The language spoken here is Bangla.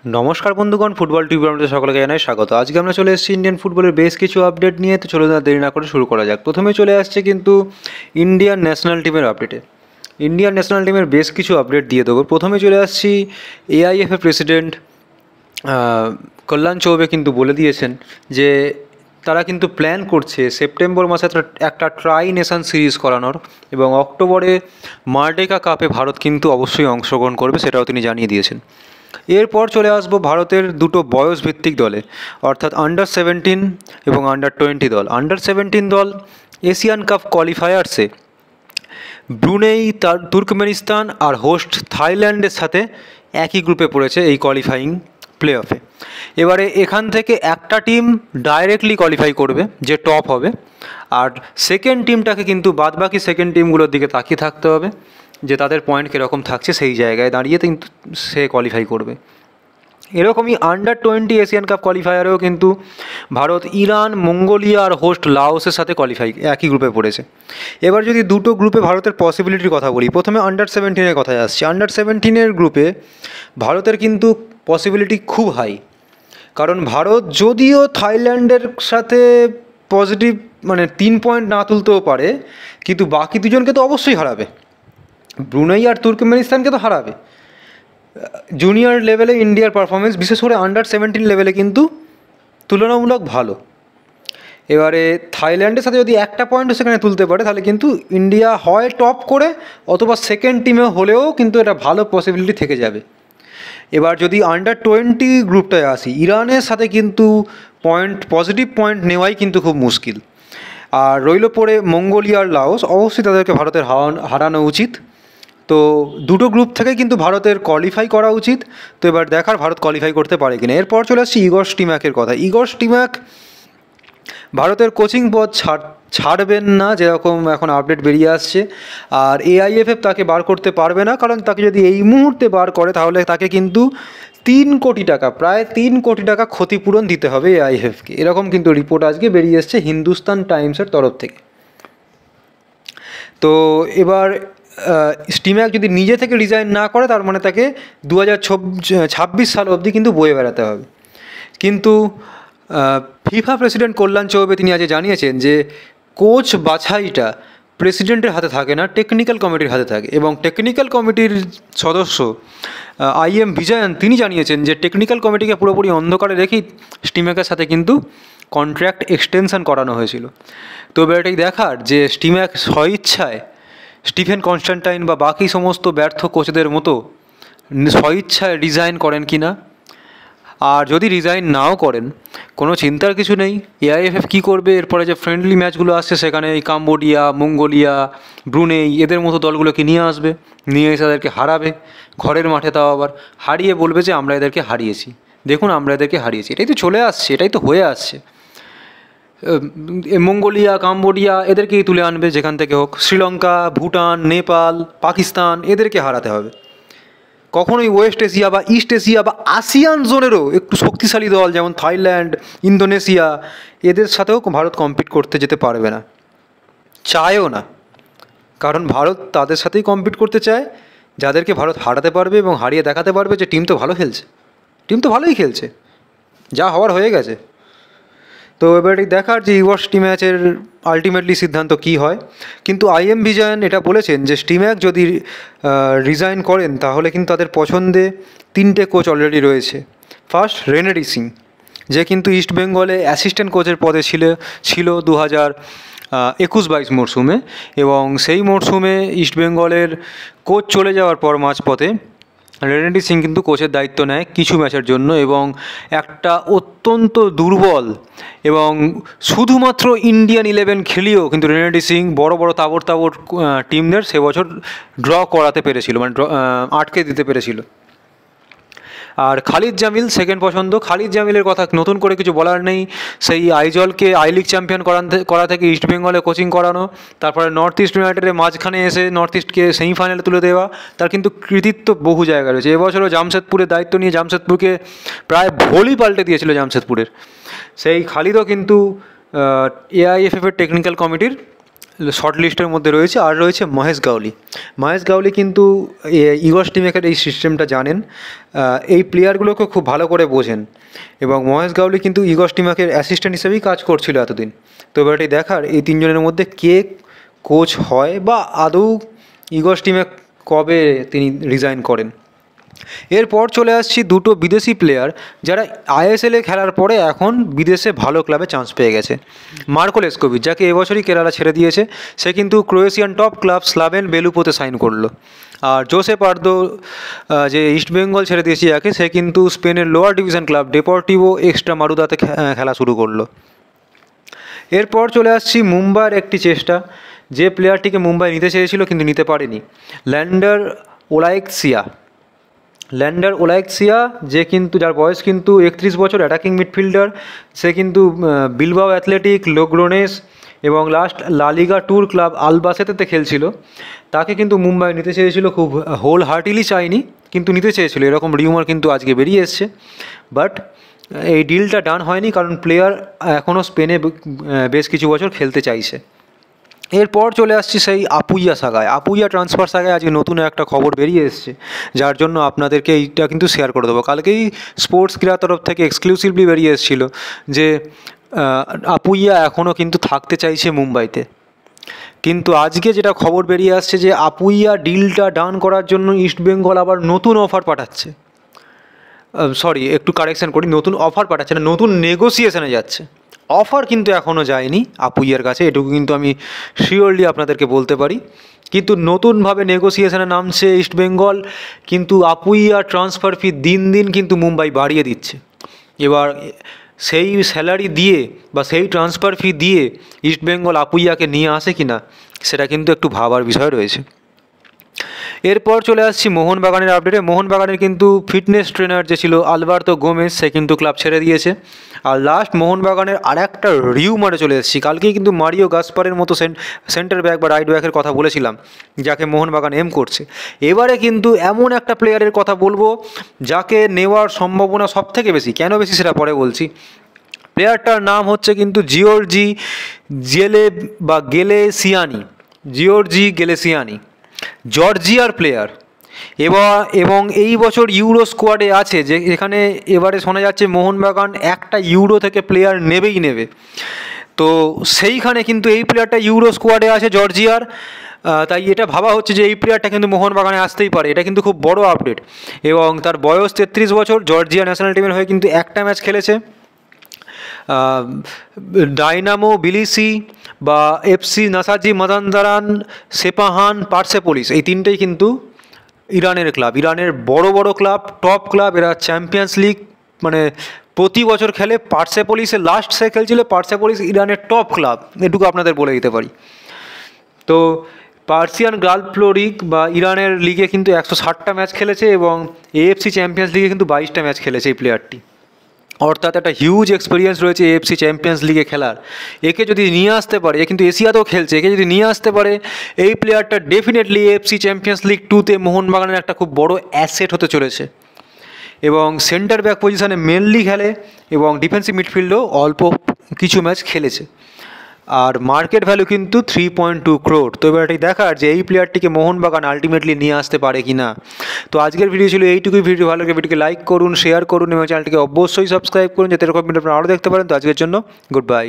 নমস্কার বন্ধুগণ, ফুটবল টিভি আমাদের সকলকে জানাই স্বাগত। আজকে আমরা চলে এসেছি ইন্ডিয়ান ফুটবলের বেশ কিছু আপডেট নিয়ে। তো চলো দেরি না করে শুরু করা যাক। প্রথমে চলে আসছে কিন্তু ইন্ডিয়ান ন্যাশনাল টিমের আপডেটে। ইন্ডিয়ান ন্যাশনাল টিমের বেশ কিছু আপডেট দিয়ে দেবো। প্রথমে চলে আসছি এআইএফএ প্রেসিডেন্ট কল্যাণ চৌবে কিন্তু বলে দিয়েছেন যে তারা কিন্তু প্ল্যান করছে সেপ্টেম্বর মাসে একটা ট্রাই নেশন সিরিজ করানোর, এবং অক্টোবরে মার্ডেকা কাপে ভারত কিন্তু অবশ্যই অংশগ্রহণ করবে, সেটাও তিনি জানিয়ে দিয়েছেন। এরপর চলে আসবো ভারতের দুটো বয়সভিত্তিক দলে, অর্থাৎ আন্ডার-17 এবং আন্ডার-20 দল। আন্ডার-17 দল এশিয়ান কাপ কোয়ালিফায়ার্সে ব্রুনেই, তুর্কমেনিস্তান আর হোস্ট থাইল্যান্ডের সাথে একই গ্রুপে পড়েছে এই কোয়ালিফাইং প্লে অফে। এবারে এখান থেকে একটা টিম ডাইরেক্টলি কোয়ালিফাই করবে যে টপ হবে, আর সেকেন্ড টিমটাকে কিন্তু বাদবাকি সেকেন্ড টিমগুলোর দিকে তাকিয়ে থাকতে হবে যে তাদের পয়েন্ট কীরকম থাকছে, সেই জায়গায় দাঁড়িয়ে কিন্তু সে কোয়ালিফাই করবে। এরকমই আন্ডার-20 এশিয়ান কাপ কোয়ালিফায়ারেও কিন্তু ভারত ইরান, মঙ্গোলিয়া আর হোস্ট লাওসের সাথে কোয়ালিফাই একই গ্রুপে পড়েছে। এবার যদি দুটো গ্রুপে ভারতের পসিবিলিটির কথা বলি, প্রথমে আন্ডার-17 কথায় আসছে। আন্ডার-17 গ্রুপে ভারতের কিন্তু পসিবিলিটি খুব হাই, কারণ ভারত যদিও থাইল্যান্ডের সাথে পজিটিভ 3 পয়েন্ট না তুলতেও পারে, কিন্তু বাকি দুজনকে তো অবশ্যই হারাবে। ব্রুনেই আর তুর্কমেনিস্তানকে তো হারাবে। জুনিয়র লেভেলে ইন্ডিয়ার পারফরমেন্স, বিশেষ করে আন্ডার-17 লেভেলে কিন্তু তুলনামূলক ভালো। এবারে থাইল্যান্ডের সাথে যদি একটা পয়েন্টও সেখানে তুলতে পারে, তাহলে কিন্তু ইন্ডিয়া হয় টপ করে অথবা সেকেন্ড টিমে হলেও কিন্তু এটা ভালো পসিবিলিটি থেকে যাবে। এবার যদি আন্ডার-20 গ্রুপটায় আসি, ইরানের সাথে কিন্তু পজিটিভ পয়েন্ট নেওয়াই কিন্তু খুব মুশকিল। আর রইল পড়ে মঙ্গোলিয়া আর লাওস, অবশ্যই তাদেরকে ভারতের হারানো উচিত। তো দুটো গ্রুপ থেকে কিন্তু ভারতের কোয়ালিফাই করা উচিত। তো এবার দেখার ভারত কোয়ালিফাই করতে পারে কিনা। এরপর চলে আসছি ইগর স্টিম্যাকের কথা। ইগর স্টিম্যাক ভারতের কোচিং পদ ছাড়বেন না, যেরকম এখন আপডেট বেরিয়ে আসছে। আর এআইএফএফ তাকে বার করতে পারবে না, কারণ তাকে যদি এই মুহূর্তে বার করে তাহলে তাকে কিন্তু 3 কোটি টাকা, প্রায় 3 কোটি টাকা ক্ষতিপূরণ দিতে হবে এআইএফএফকে। এরকম কিন্তু রিপোর্ট আজকে বেরিয়ে এসছে হিন্দুস্তান টাইমসের তরফ থেকে। তো এবার স্টিম্যাক যদি নিজে থেকে রিজাইন না করে, তার মানে তাকে 2026 সাল অবধি কিন্তু বয়ে বেড়াতে হবে। কিন্তু ফিফা প্রেসিডেন্ট কল্যাণ চৌবে তিনি আজ জানিয়েছেন যে কোচ বাছাইটা প্রেসিডেন্টের হাতে থাকে না, টেকনিক্যাল কমিটির হাতে থাকে। এবং টেকনিক্যাল কমিটির সদস্য আইএম বিজয়ন তিনি জানিয়েছেন যে টেকনিক্যাল কমিটিকে পুরোপুরি অন্ধকারে রেখেই স্টিম্যাকের সাথে কিন্তু কন্ট্রাক্ট এক্সটেনশন করানো হয়েছিল। তো এবার এটাই দেখার যে স্টিম্যাক স্বইচ্ছায় স্টিফেন কনস্ট্যান্টাইন বা বাকি সমস্ত ব্যর্থ কোচদের মতো স্বইচ্ছায় রিজাইন করেন কি না। আর যদি রিজাইন নাও করেন, কোনো চিন্তার কিছু নেই। এআইএফএফ কী করবে, এরপরে যে ফ্রেন্ডলি ম্যাচগুলো আসছে সেখানে এই কাম্বোডিয়া, মঙ্গোলিয়া, ব্রুনেই এদের মতো দলগুলোকে নিয়ে আসবে, নিয়ে এসে তাদেরকে হারাবে ঘরের মাঠে। তাও আবার হারিয়ে বলবে যে আমরা এদেরকে হারিয়েছি, দেখুন আমরা এদেরকে হারিয়েছি। এটাই তো চলে আসছে, এটাই তো হয়ে আসছে। মঙ্গোলিয়া, কাম্বোডিয়া এদেরকেই তুলে আনবে যেখান থেকে হোক। শ্রীলঙ্কা, ভুটান, নেপাল, পাকিস্তান এদেরকে হারাতে হবে। কখনোই ওয়েস্ট এশিয়া বা ইস্ট এশিয়া বা আসিয়ান জোনেরও একটু শক্তিশালী দল যেমন থাইল্যান্ড, ইন্দোনেশিয়া এদের সাথেও ভারত কম্পিট করতে যেতে পারবে না, চায়ও না। কারণ ভারত তাদের সাথেই কম্পিট করতে চায় যাদেরকে ভারত হারাতে পারবে এবং হারিয়ে দেখাতে পারবে যে টিম তো ভালো খেলছে, টিম তো ভালোই খেলছে, যা হওয়ার হয়ে গেছে। তো এবার দেখার যে ইগর স্টিম্যাকের আলটিমেটলি সিদ্ধান্ত কী হয়। কিন্তু আইএম বিজয়ন এটা বলেছেন যে স্টিম্যাক যদি রিজাইন করেন তাহলে কিন্তু তাদের পছন্দে 3টে কোচ অলরেডি রয়েছে। ফার্স্ট রেনেডি সিং, যে কিন্তু ইস্টবেঙ্গলে অ্যাসিস্ট্যান্ট কোচের পদে ছিল 2021-22 মরশুমে, এবং সেই মরশুমে ইস্টবেঙ্গলের কোচ চলে যাওয়ার পর মাঝপথে রেনেডি সিং কিন্তু কোচের দায়িত্ব নেয় কিছু ম্যাচের জন্য, এবং একটা অত্যন্ত দুর্বল এবং শুধুমাত্র ইন্ডিয়ান 11 খেলিয়েও কিন্তু রেনেডি সিং বড় বড় তাবড় টিমদের সে বছর ড্র করাতে পেরেছিল, আটকে দিতে পেরেছিল। আর খালিদ জামিল সেকেন্ড পছন্দ। খালিদ জামিলের কথা নতুন করে কিছু বলার নেই। সেই আইজলকে আই লিগ চ্যাম্পিয়ন করা থেকে ইস্টবেঙ্গলে কোচিং করানো, তারপরে নর্থ ইস্ট ইউনাইটেডের মাঝখানে এসে নর্থ ইস্টকে সেমিফাইনালে তুলে দেওয়া, তার কিন্তু কৃতিত্ব বহু জায়গায় রয়েছে। এবছরও জামশেদপুরের দায়িত্ব নিয়ে জামশেদপুরকে প্রায় ভোলই পাল্টে দিয়েছিল জামশেদপুরের। সেই খালিদও কিন্তু এআইএফএফের টেকনিক্যাল কমিটির শর্ট লিস্টের মধ্যে রয়েছে। আর রয়েছে মহেশ গাওলি। মহেশ গাওলি কিন্তু ইগস টিমের এই সিস্টেমটা জানেন, এই প্লেয়ারগুলোকে খুব ভালো করে বোঝেন, এবং মহেশ গাওলি কিন্তু ইগস টিমাকের অ্যাসিস্ট্যান্ট হিসেবেই কাজ করছিল এতদিন। তো এবার এটি দেখার এই তিনজনের মধ্যে কে কোচ হয়, বা আদৌ ইগস টিমে কবে তিনি রিজাইন করেন। এরপর চলে আসছি দুটো বিদেশি প্লেয়ার যারা আইএসএলে খেলার পরে এখন বিদেশে ভালো ক্লাবে চান্স পেয়ে গেছে। মার্কো লেস্কোভিচ, যাকে এবছরই কেরালা ছেড়ে দিয়েছে, সে কিন্তু ক্রোয়েশিয়ান টপ ক্লাব স্লাভেন বেলুপোতে সাইন করলো। আর জোসে পার্দো, যে ইস্টবেঙ্গল ছেড়ে দিয়েছে যাকে, সে কিন্তু স্পেনের লোয়ার ডিভিশন ক্লাব ডেপোর্টিভো এক্সট্রামারুদাতে খেলা শুরু করলো। এরপর চলে আসছি মুম্বাইয়ের একটি চেষ্টা, যে প্লেয়ারটিকে মুম্বাই নিতে চেয়েছিল কিন্তু নিতে পারেনি, ল্যান্ডার ওলাইক্সিয়া, যে কিন্তু যার বয়স কিন্তু 31 বছর, অ্যাটাকিং মিডফিল্ডার। সে কিন্তু বিলবাও অ্যাথলেটিক, লোগ্রোনেস এবং লাস্ট লালিগা ট্যুর ক্লাব আলবাসেতেতে খেলছিল। তাকে কিন্তু মুম্বাই নিতে চেয়েছিল, খুব হোল হার্টিলি চায়নি, কিন্তু নিতে চেয়েছিল, এরকম রিউমার কিন্তু আজকে বেরিয়ে এসছে। বাট এই ডিলটা ডান হয়নি, কারণ প্লেয়ার এখনও স্পেনে বেশ কিছু বছর খেলতে চাইছে। এরপর চলে আসছি সেই আপুইয়া সাগায়। আপুইয়া ট্রান্সফার সাগায় আজকে নতুন একটা খবর বেরিয়ে এসছে, যার জন্য আপনাদেরকে এইটা কিন্তু শেয়ার করে দেবো। কালকেই স্পোর্টস ক্রীড়া তরফ থেকে এক্সক্লুসিভলি বেরিয়ে এসেছিলো যে আপুইয়া এখনও কিন্তু থাকতে চাইছে মুম্বাইতে। কিন্তু আজকে যেটা খবর বেরিয়ে আসছে যে আপুইয়া ডিলটা ডান করার জন্য ইস্টবেঙ্গল আবার নতুন অফার পাঠাচ্ছে। সরি, একটু কারেকশান করি, নতুন অফার পাঠাচ্ছে না, নতুন নেগোসিয়েশনে যাচ্ছে। অফার কিন্তু এখনও যায়নি আপুইয়ার কাছে, এটুকু কিন্তু আমি শিওরলি আপনাদেরকে বলতে পারি। কিন্তু নতুনভাবে নেগোসিয়েশনে নামছে ইস্টবেঙ্গল, কিন্তু আপুইয়া ট্রান্সফার ফি দিন দিন কিন্তু মুম্বাই বাড়িয়ে দিচ্ছে। এবার সেই স্যালারি দিয়ে বা সেই ট্রান্সফার ফি দিয়ে ইস্টবেঙ্গল আপুইয়াকে নিয়ে আসে কি না, সেটা কিন্তু একটু ভাবার বিষয় রয়েছে। এরপর চলে আসছি মোহনবাগানের আপডেটে। মোহনবাগানের কিন্তু ফিটনেস ট্রেনার যে ছিল আলবার্তো গোমেজ, সে কিন্তু ক্লাব ছেড়ে দিয়েছে। আর লাস্ট মোহনবাগানের আর একটা রিউমারে চলে এসেছি। কালকেই কিন্তু মারিও গাসপারের মতো সেন্টার ব্যাক বা রাইট ব্যাকের কথা বলেছিলাম, যাকে মোহনবাগান এম করছে। এবারে কিন্তু এমন একটা প্লেয়ারের কথা বলবো যাকে নেওয়ার সম্ভাবনা সব থেকে বেশি। কেন বেশি সেটা পরে বলছি। প্লেয়ারটার নাম হচ্ছে কিন্তু জিওর্জি গেলেসিয়ানি, জর্জিয়ার প্লেয়ার। এবং এই বছর ইউরো স্কোয়াডে আছে, যেখানে এবারে শোনা যাচ্ছে মোহনবাগান একটা ইউরো থেকে প্লেয়ার নেবে। তো সেইখানে কিন্তু এই প্লেয়ারটা ইউরো স্কোয়াডে আছে জর্জিয়ার। তাই এটা ভাবা হচ্ছে যে এই প্লেয়ারটা কিন্তু মোহনবাগানে আসতেই পারে। এটা কিন্তু খুব বড় আপডেট। এবং তার বয়স 33 বছর। জর্জিয়া ন্যাশনাল টিমের হয়ে কিন্তু একটা ম্যাচ খেলেছে। ডাইনামো বিলিসি বা এফসি নাসাজি মাদান্দারান, সেপাহান, পার্সেপোলিস, এই তিনটেই কিন্তু ইরানের ক্লাব, ইরানের বড় বড় ক্লাব, টপ ক্লাব। এরা চ্যাম্পিয়ন্স লিগ মানে প্রতি বছর খেলে। পার্সেপোলিসে লাস্ট সে খেলছিল, পার্সেপোলিস ইরানের টপ ক্লাব, এটুকু আপনাদের বলে দিতে পারি। তো পার্সিয়ান গালফ লিগ বা ইরানের লিগে কিন্তু 160টা ম্যাচ খেলেছে, এবং এএফসি চ্যাম্পিয়ন্স লিগে কিন্তু 22টা ম্যাচ খেলেছে এই প্লেয়ারটি। অর্থাৎ একটা হিউজ এক্সপিরিয়েন্স রয়েছে এএফসি চ্যাম্পিয়ন্স লিগে খেলার। একে যদি নিয়ে আসতে পারে, এ কিন্তু এশিয়াতেও খেলছে, একে যদি নিয়ে আসতে পারে এই প্লেয়ারটা ডেফিনেটলি এএফসি চ্যাম্পিয়ন্স লিগ 2তে মোহনবাগানের একটা খুব বড় অ্যাসেট হতে চলেছে। এবং সেন্টার ব্যাক পজিশনে মেনলি খেলে, এবং ডিফেন্সিভ মিডফিল্ডেও অল্প কিছু ম্যাচ খেলেছে। আর মার্কেট ভ্যালু কিন্তু 3.2 crore। তো এবার এটাই দেখার যে এই প্লেয়ারটিকে মোহনবাগান আলটিমেটলি নিয়ে আসতে পারে কি না। তো আজকের ভিডিও ছিল এইটুকুই। ভিডিও ভালো লাগে ভিডিওকে লাইক করুন, শেয়ার করুন, এবং চ্যানেলটিকে অবশ্যই সাবস্ক্রাইব করুন, যাতে এরকম ভিডিও আপনারা আরও দেখতে পারেন। তো আজকের জন্য গুড বাই।